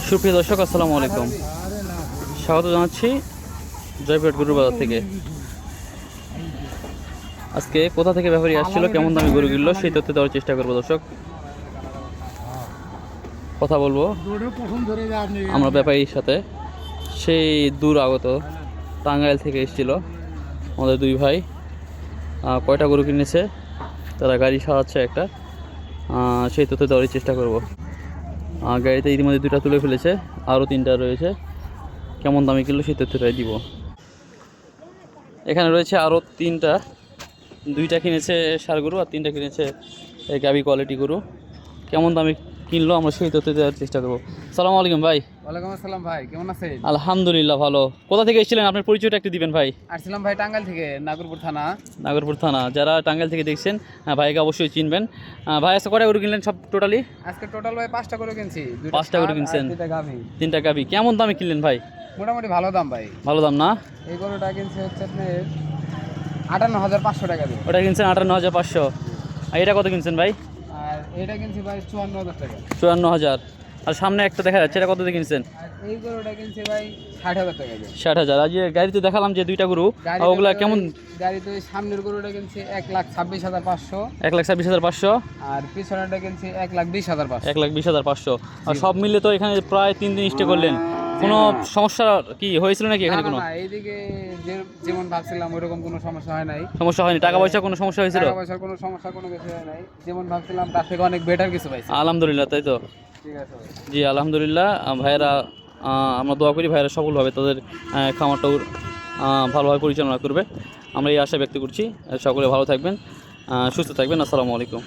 সুপ্রিয় দর্শক, আসসালামু আলাইকুম। স্বাগত জানাচ্ছি জয়পুরহাট গরুর বাজার থেকে। আজকে কোথা থেকে ব্যাপারী আসছিল, কেমন দামে গরু কিনলো সেই তথ্য দেওয়ার চেষ্টা করবো। দর্শক, কথা বলবো আমরা ব্যাপারীর সাথে। সেই দূর আগত টাঙ্গাইল থেকে এসেছিল আমাদের দুই ভাই। কয়টা গরু কিনেছে, তারা গাড়ি সাজাচ্ছে একটা, সেই তথ্য দেওয়ার চেষ্টা করব। গাড়িতে ইতিমধ্যে দুটা তুলে ফেলেছে, আরও তিনটা রয়েছে। কেমন দামে কিনলো সেই তথ্যটাই দিব। এখানে রয়েছে আরও তিনটা, দুইটা কিনেছে ষাঁড় গরু আর তিনটা কিনেছে গাবি কোয়ালিটি গরু। কেমন দামে কিনলো আমরা সেই তথ্য দেওয়ার চেষ্টা করবো। সালামু আলাইকুম ভাই। ওয়ালাইকুম আসসালাম ভাই, কেমন আছেন? আলহামদুলিল্লাহ ভালো। কোথা থেকে এসেছিলেন, আপনার পরিচয়টা একটু দিবেন ভাই। আসছিলাম ভাই টাঙ্গাইল থেকে, নাগরপুর থানা। নাগরপুর থানা। যারা টাঙ্গাইল থেকে দেখছেন ভাইকে অবশ্যই চিনবেন। ভাই আজকে কটা গরু কিনলেন সব টোটালি? আজকে টোটাল ভাই 5টা করে কিনছি। 5টা গরু কিনছেন, 3টা গাভী। 3টা গাবি। কেমন দামে কিনলেন ভাই? মোটামুটি ভালো দাম ভাই। ভালো দাম না? এই গরুটা কিনছে হচ্ছে আপনার 58,500 টাকা দিয়ে। ওটা কিনছেন 58,500। আর এটা কত কিনছেন ভাই? আর এটা কিনছি ভাই 54,000 টাকা। 54,000। আর সামনে একটা দেখা যাচ্ছে, এটা কত দিয়ে কিনছেন? আর এই গরুটা কিনছি ভাই 60,000 টাকা দিয়ে। 60,000। আর যে গাড়িতে দেখালাম যে দুইটা গরু, ওগুলা কেমন? গাড়িতে সামনের গরুটা কিনছি 1,26,500। 1,26,500। আর পিছনেরটা কিনছি 1,20,500। 1,20,500। আর সব মিলে তো এখানে প্রায় 3 দিন স্টে করলেন। কোনো সমস্যা কি হয়েছিল নাকি এখানে? কোনো এইদিকে যেমন ভাবছিলাম ওইরকম কোনো সমস্যা হয় নাই। সমস্যা হয়নি? টাকা পয়সা কোনো সমস্যা হয়েছিল? টাকা পয়সার কোনো সমস্যা কোনো কিছু হয় নাই। যেমন ভাবছিলাম তার থেকে অনেক বেটার কিছু পাইছি। আলহামদুলিল্লাহ, তাই তো? ঠিক আছে জি আলহামদুলিল্লাহ। ভাইয়েরা, আমরা দোয়া করি ভাইয়েরা সফলভাবে তাদের খামারটাও ভালোভাবে পরিচালনা করবে। আমরা এই আশা ব্যক্ত করছি। সকলে ভালো থাকবেন, সুস্থ থাকবেন। আসসালামু আলাইকুম।